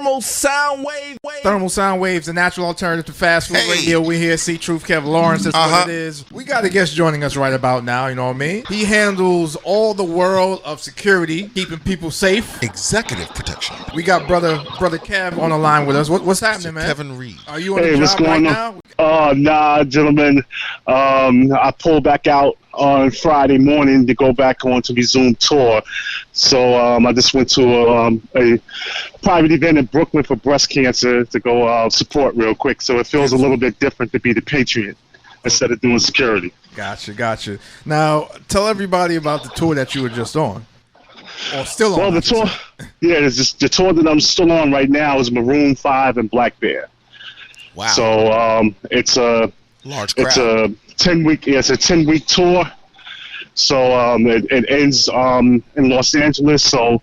thermal sound wave. Thermal sound waves, the natural alternative to fast food radio. We here, C.Truth, Kev Lawrence. That's what it is. We got a guest joining us right about now. You know what I mean? He handles all the world of security, keeping people safe. Executive protection. We got brother Kev on the line with us. What's happening, man? Kevin Reed. Are you on the job right now? Nah, gentlemen. I pulled back out on Friday morning to go back on to resume tour. So I just went to a private event in Brooklyn for breast cancer to go support real quick. So it feels a little bit different to be the patriot instead of doing security. Gotcha. Now, tell everybody about the tour that you were just on. Or still on. Well, the tour, the tour that I'm still on right now is Maroon 5 and Black Bear. Wow. So it's a large crowd. It's a 10-week tour. So it ends in Los Angeles. So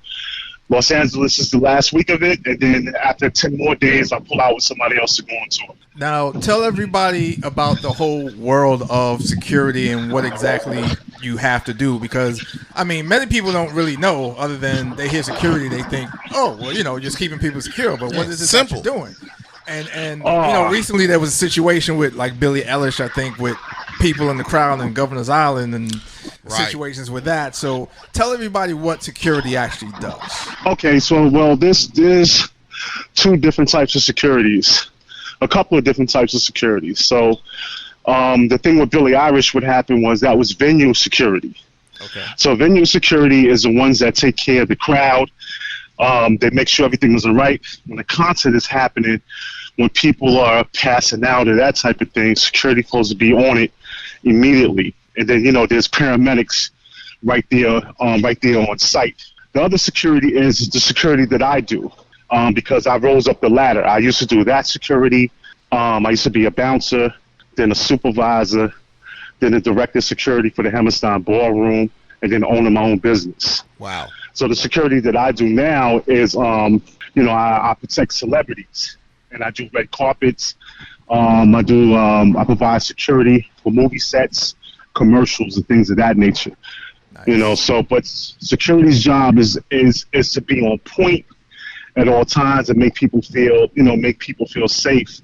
Los Angeles is the last week of it, and then after 10 more days, I'll pull out with somebody else to go on tour. Now, tell everybody about the whole world of security and what exactly you have to do, because, I mean, many people don't really know. Other than they hear security, they think, oh, well, you know, just keeping people secure. But what is this that you're doing? And you know, recently there was a situation with like Billie Eilish, I think, with people in the crowd in Governor's Island and situations with that. So tell everybody what security actually does. Okay, so there's two different types of securities, a couple of different types of securities. So the thing with Billie Eilish, what happened was that was venue security. Okay. So venue security is the ones that take care of the crowd. They make sure everything is all right. When the concert is happening, when people are passing out or that type of thing, security is supposed to be on it immediately. And then, you know, there's paramedics right there on site. The other security is the security that I do because I rose up the ladder. I used to do that security. I used to be a bouncer, then a supervisor, then a director of security for the Hammerstein Ballroom, and then owning my own business. Wow. So the security that I do now is, I protect celebrities, and I do red carpets. I provide security for movie sets, commercials, and things of that nature. Nice. You know, so but security's job is to be on point at all times and make people feel safe.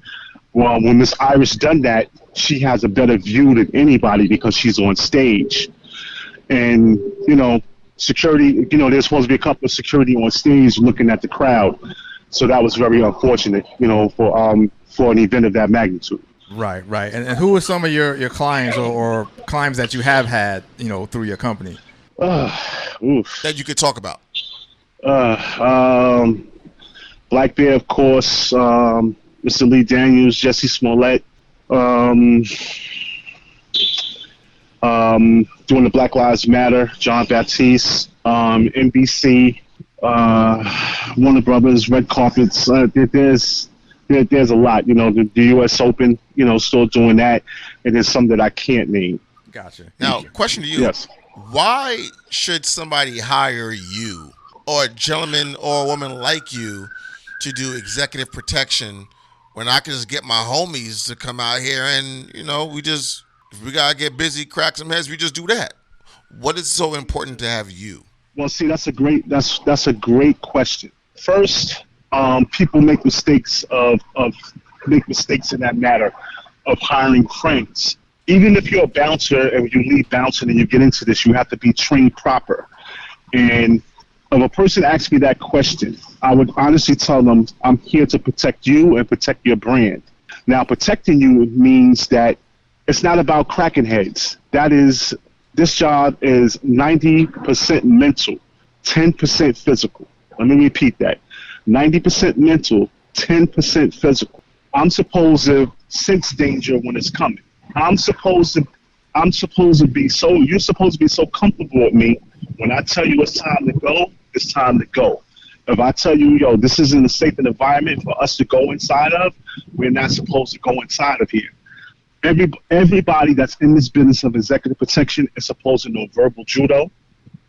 Well, when Miss Iris done that, she has a better view than anybody because she's on stage, and you know. Security, you know, there's supposed to be a couple of security on stage looking at the crowd. So that was very unfortunate, you know, for an event of that magnitude. Right. And who are some of your clients or clients that you have had, you know, through your company? That you could talk about. Black Bear, of course, Mr. Lee Daniels, Jesse Smollett, doing the Black Lives Matter, John Baptiste, NBC, Warner Brothers, Red Carpets. There's a lot, you know, the U.S. Open, you know, still doing that, and there's some that I can't name. Gotcha. Now, question to you. Yes. Why should somebody hire you or a gentleman or a woman like you to do executive protection when I can just get my homies to come out here and, you know, if we got to get busy, crack some heads, we just do that? What is so important to have you? Well, see, that's a great question. First, people make mistakes in that matter of hiring friends. Even if you're a bouncer and you leave bouncing and you get into this, you have to be trained proper. And if a person asks me that question, I would honestly tell them, I'm here to protect you and protect your brand. Now, protecting you means that it's not about cracking heads. This job is 90% mental, 10% physical. Let me repeat that. 90% mental, 10% physical. I'm supposed to sense danger when it's coming. You're supposed to be so comfortable with me. When I tell you it's time to go, it's time to go. If I tell you, yo, this isn't a safe environment for us to go inside of, we're not supposed to go inside of here. Everybody that's in this business of executive protection is supposed to know verbal judo.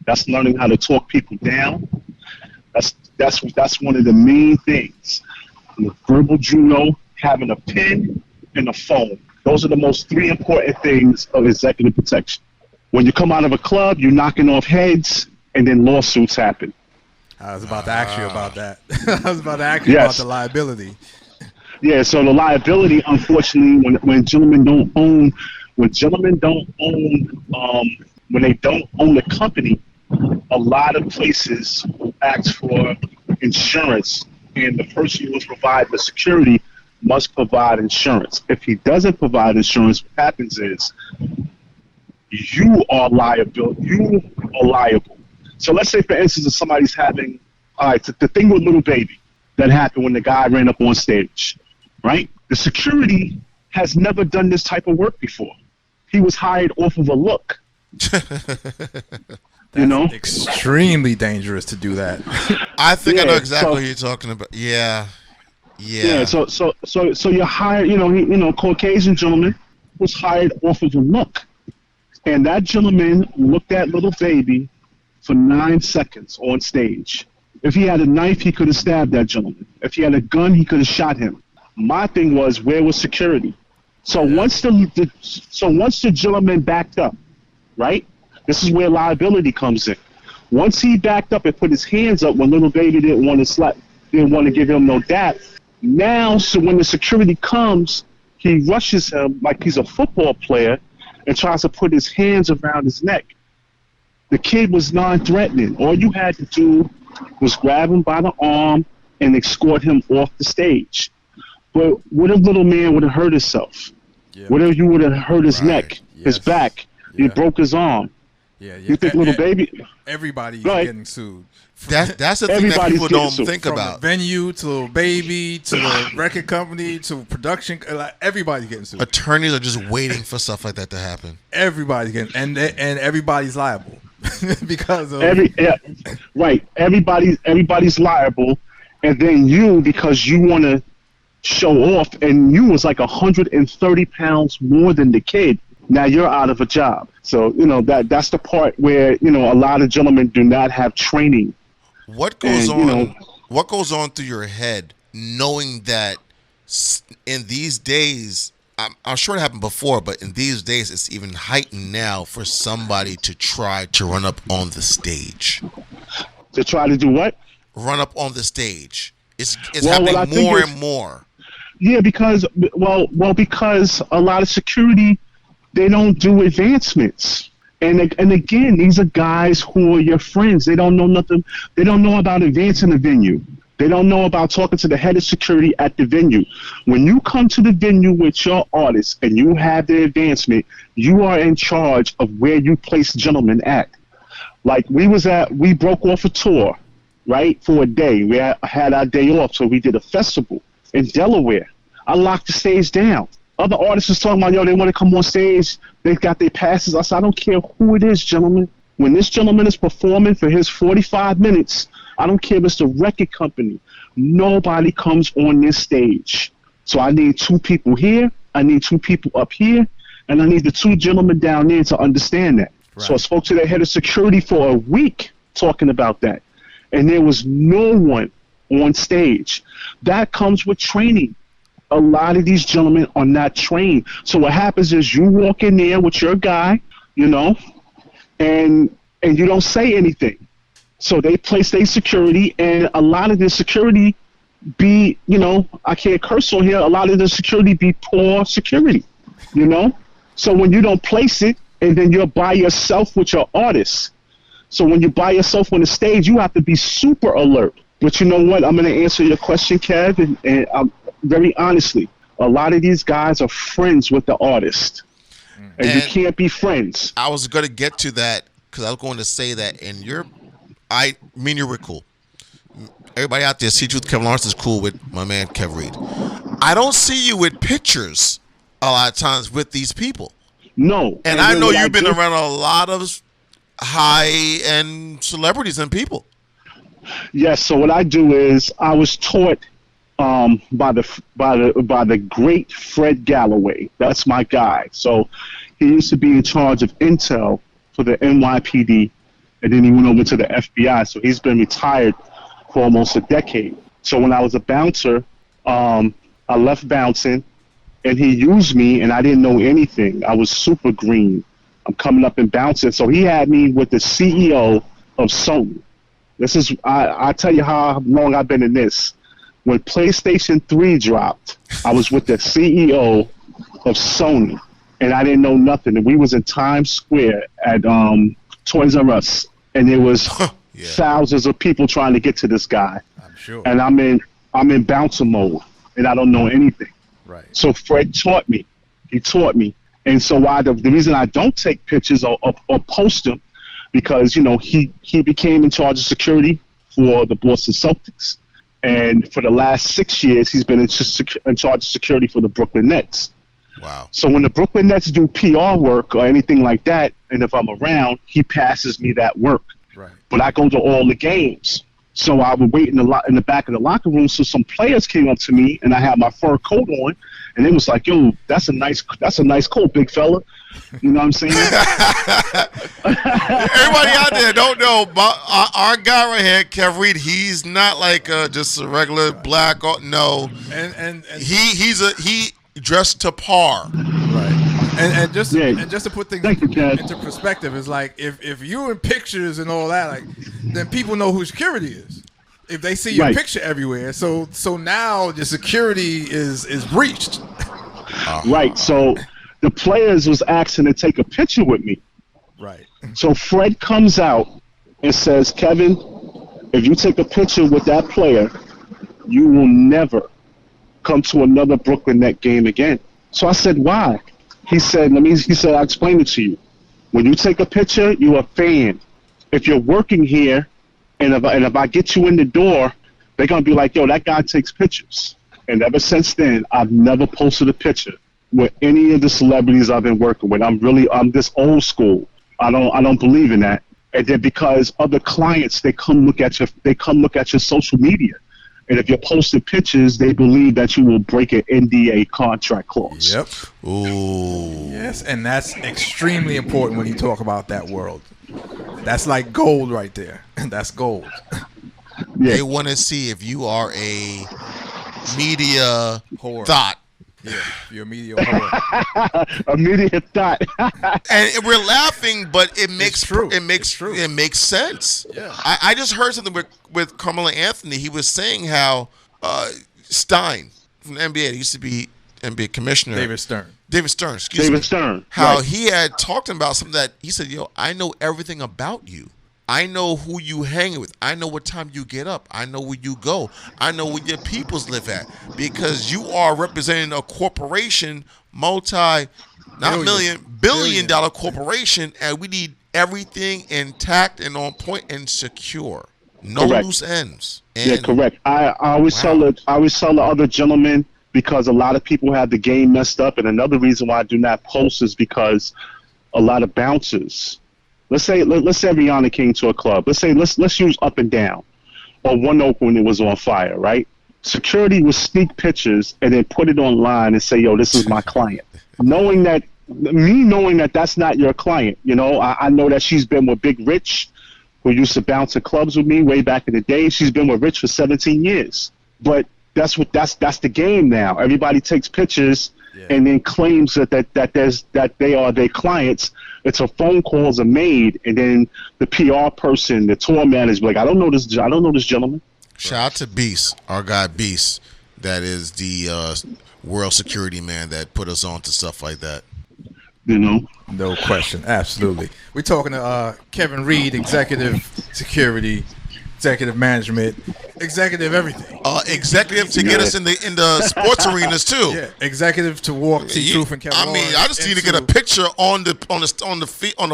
That's learning how to talk people down. That's one of the main things. Verbal judo, having a pen and a phone. Those are the most three important things of executive protection. When you come out of a club, you're knocking off heads, and then lawsuits happen. I was about to ask you about that. I was about to ask you about Yes. the liability. Yeah, so the liability, unfortunately, when gentlemen don't own, when gentlemen don't own, when they don't own the company, a lot of places will ask for insurance, and the person who is providing the security must provide insurance. If he doesn't provide insurance, what happens is you are liable. You are liable. So let's say, for instance, if somebody's having, all right, the thing with Little Baby that happened when the guy ran up on stage, right? The security has never done this type of work before. He was hired off of a look. You know, Extremely dangerous to do that. I think I know Yeah, exactly so- what you're talking about. Yeah. yeah. So you're hired. Caucasian gentleman was hired off of a look, and that gentleman looked at Little Baby for 9 seconds on stage. If he had a knife, he could have stabbed that gentleman. If he had a gun, he could have shot him. My thing was, where was security? So once the gentleman backed up, right? This is where liability comes in. Once he backed up and put his hands up when Little Baby didn't want to give him no dap. Now, so when the security comes, he rushes him like he's a football player and tries to put his hands around his neck. The kid was non-threatening. All you had to do was grab him by the arm and escort him off the stage. But what if little man would have hurt himself? Yeah. What if you would have hurt his neck, his Yes. back? Yeah. You broke his arm. Yeah. You think Little Baby? Everybody's Right. getting sued. That's the thing that Everybody's people getting don't sued. think From about. the venue to Little Baby to the record company to production, like, everybody's getting sued. Attorneys are just waiting for stuff like that to happen. Everybody's getting, and everybody's liable because of Right. Everybody's liable, and then you, because you want to show off, and you was like 130 pounds more than the kid. Now you're out of a job. So that's the part where a lot of gentlemen do not have training. What goes And, on? What goes on through your head, knowing that in these days, I'm sure it happened before, but in these days, it's even heightened now for somebody to try to run up on the stage. To try to do what? Run up on the stage. It's Well, what I happening think more is- and more. Yeah, because because a lot of security, they don't do advancements. And again, these are guys who are your friends. They don't know nothing. They don't know about advancing the venue. They don't know about talking to the head of security at the venue. When you come to the venue with your artist and you have the advancement, you are in charge of where you place gentlemen at. Like we broke off a tour, right, for a day. We had our day off, so we did a festival in Delaware. I locked the stage down. Other artists was talking about, they want to come on stage. They got their passes. I said, I don't care who it is, gentlemen. When this gentleman is performing for his 45 minutes, I don't care if it's the record company. Nobody comes on this stage. So I need 2 people here. I need 2 people up here. And I need the 2 gentlemen down there to understand that. Right. So I spoke to the head of security for a week talking about that. And there was no one on stage. That comes with training. A lot of these gentlemen are not trained. So what happens is you walk in there with your guy, and you don't say anything. So they place their security, and a lot of the security be, I can't curse on here, a lot of the security be poor security, So when you don't place it, and then you're by yourself with your artists. So when you're by yourself on the stage, you have to be super alert. But you know what? I'm going to answer your question, Kev, and very honestly, a lot of these guys are friends with the artist. And you can't be friends. I was going to get to that because I was going to say that, and you were cool. Everybody out there, C.Truth, Kev Lawrence is cool with my man Kev Reed. I don't see you with pictures a lot of times with these people. No. And I know you've been around a lot of high-end celebrities and people. Yes. So what I do is I was taught by the great Fred Galloway. That's my guy. So he used to be in charge of intel for the NYPD, and then he went over to the FBI. So he's been retired for almost a decade. So when I was a bouncer, I left bouncing, and he used me, and I didn't know anything. I was super green. I'm coming up and bouncing. So he had me with the CEO of Sony, This is I tell you how long I've been in this. When PlayStation 3 dropped, I was with the CEO of Sony, and I didn't know nothing. And we was in Times Square at Toys R Us, and there was thousands of people trying to get to this guy. I'm sure. And I'm in bouncer mode, and I don't know anything. Right. So Fred taught me. He taught me. And so the reason I don't take pictures or post them, because, you know, he became in charge of security for the Boston Celtics. And for the last 6 years, he's been in charge of security for the Brooklyn Nets. Wow. So when the Brooklyn Nets do PR work or anything like that, and if I'm around, he passes me that work. Right. But I go to all the games. So I would wait in the back of the locker room. So some players came up to me, and I had my fur coat on, and it was like, "Yo, that's a nice coat, big fella." You know what I'm saying? Everybody out there don't know, but our guy right here, Kev Reed, he's not like just a regular black. No, and he dressed to par. Right. And just to put things into perspective, is like if you're in pictures and all that, like, then people know who security is. If they see your picture everywhere, so now the security is breached. Right. So the players was asking to take a picture with me. Right. So Fred comes out and says, "Kevin, if you take a picture with that player, you will never come to another Brooklyn Net game again." So I said, "Why?" He said, I'll explain it to you. When you take a picture, you're a fan. If you're working here, and if I get you in the door, they're going to be like, "Yo, that guy takes pictures." And ever since then, I've never posted a picture with any of the celebrities I've been working with. I'm this old school. I don't believe in that. And then because other clients, they come look at your social media. And if you're posting pictures, they believe that you will break an NDA contract clause. Yep. Ooh. Yes, and that's extremely important when you talk about that world. That's like gold right there. That's gold. Yeah. They want to see if you are a media Whore. thought. Yeah, you're a media whore. A media thought. And we're laughing, but it makes true. It makes It's true. It makes sense. Yeah. I just heard something with Carmelo Anthony. He was saying how Stein from the NBA, he used to be NBA commissioner. David Stern. Excuse me. How Right. he had talked about something that he said, "Yo, I know everything about you. I know who you hang with. I know what time you get up. I know where you go. I know where your peoples live at. Because you are representing a corporation, billion dollar corporation, and we need everything intact and on point and secure. No Correct. loose ends." Yeah, And correct. I always tell the other gentlemen, because a lot of people have the game messed up, and another reason why I do not post is because a lot of bouncers. Let's say Rihanna came to a club. Let's use Up and Down or One Oak when it was on fire, right? Security would sneak pictures and then put it online and say, "Yo, this is my client," knowing that that's not your client. You know, I know that she's been with Big Rich, who used to bounce at clubs with me way back in the day. She's been with Rich for 17 years, but that's the game now. Everybody takes pictures and then claims that they are their clients. It's a phone calls are made, and then the PR person, the tour manager, like, I don't know this gentleman. shout out to Beast, our guy Beast, that is the world security man that put us on to stuff like that. You know, No question. Absolutely. We're talking to Kevin Reed, executive security, executive management, executive everything. Executive to get us in the sports arenas too. Yeah, executive to walk C.Truth and Kev Lawrence. I just need to get a picture on the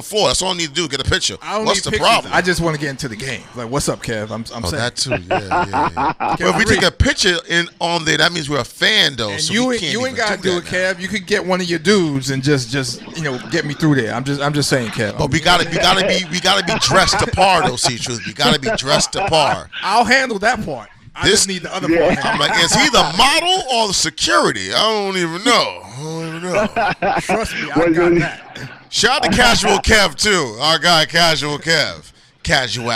floor. That's all I need to do. Get a picture. I don't What's need the pictures. problem? I just want to get into the game. Like, what's up, Kev? I'm saying that too. Yeah. But if we Reed. take a picture on there, that means we're a fan, though. And so you we ain't can't you ain't even gotta do it, that now. Kev. You could get one of your dudes and just get me through there. I'm just saying, Kev. But we gotta be dressed to par, though. C.Truth. We gotta be dressed to par. I'll handle that part. I just need the other part. I'm like, is he the model or the security? I don't even know. Trust me, I got that. Shout out to Casual Kev too. Our guy Casual Kev. Casual.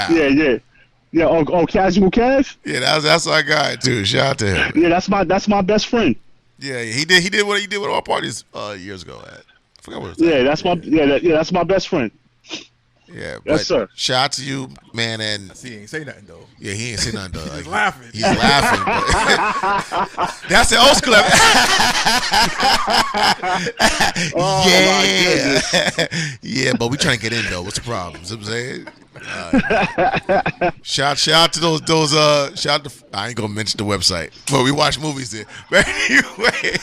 Yeah. Oh, Casual Kev. Yeah, that's our guy too. Shout out to him. Yeah, that's my best friend. Yeah, he did what he did with our parties years ago. I forgot what it was. Yeah, that's my best friend. Yeah, but Yes, sir. shout out to you, man, and See, he ain't say nothing though. yeah, he ain't say nothing though. He's laughing. He's laughing. But that's the old school. Oh, Yeah, yeah, but we trying to get in though. What's the problem? You know what I'm saying? Shout out to those shout out to, I ain't gonna mention the website, but we watch movies there. But anyway,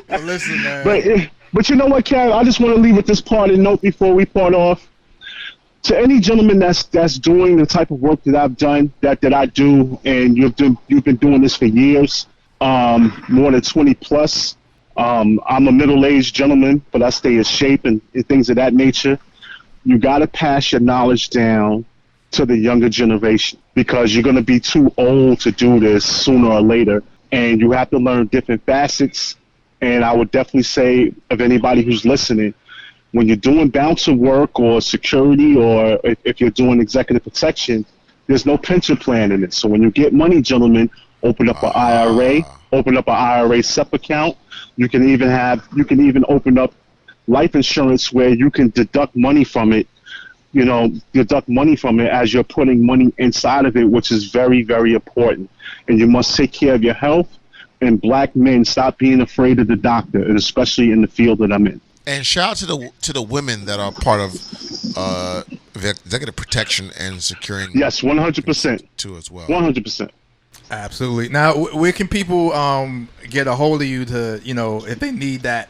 Well, listen, man. But you know what, Kev? I just want to leave with this parting note before we part off. To any gentleman that's doing the type of work that I've done, that I do, and you've been doing this for years, more than 20 plus. I'm a middle-aged gentleman, but I stay in shape and things of that nature. You got to pass your knowledge down to the younger generation, because you're going to be too old to do this sooner or later, and you have to learn different facets. And I would definitely say, of anybody who's listening, when you're doing bouncer work or security, or if you're doing executive protection, there's no pension plan in it. So when you get money, gentlemen, open up an IRA SEP account. You can even open up life insurance where you can deduct money from it. Deduct money from it as you're putting money inside of it, which is very, very important. And you must take care of your health. And black men, stop being afraid of the doctor, and especially in the field that I'm in. and shout out to the women that are part of executive protection and securing. Yes, 100%. Too as well. 100%. Absolutely. Now, where can people get a hold of you to, if they need that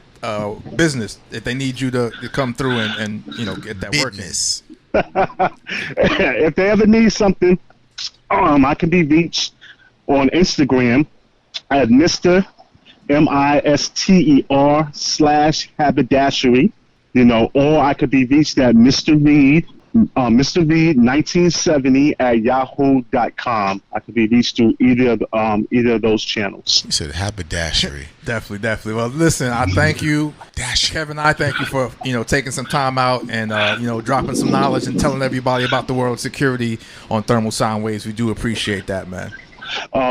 business, if they need you to come through and get that Business. If they ever need something, I can be reached on Instagram at Mr. MISTER/haberdashery, or I could be reached at Mr. Reed, Mr. Reed 1970 at yahoo.com. I could be reached through either of those channels. You said haberdashery. Definitely. Well, listen, I thank you, Kevin. I thank you for taking some time out and dropping some knowledge and telling everybody about the world of security on thermal sound waves. We do appreciate that, man.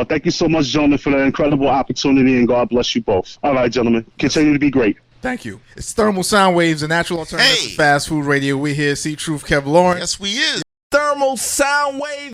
Thank you so much, gentlemen, for the incredible opportunity, and God bless you both. All right, gentlemen, continue to be great. Thank you. It's Thermal Sound Waves, a natural alternative to fast food radio. We're here, C.Truth, Kev Lawrence. Yes, we is. Thermal sound wave.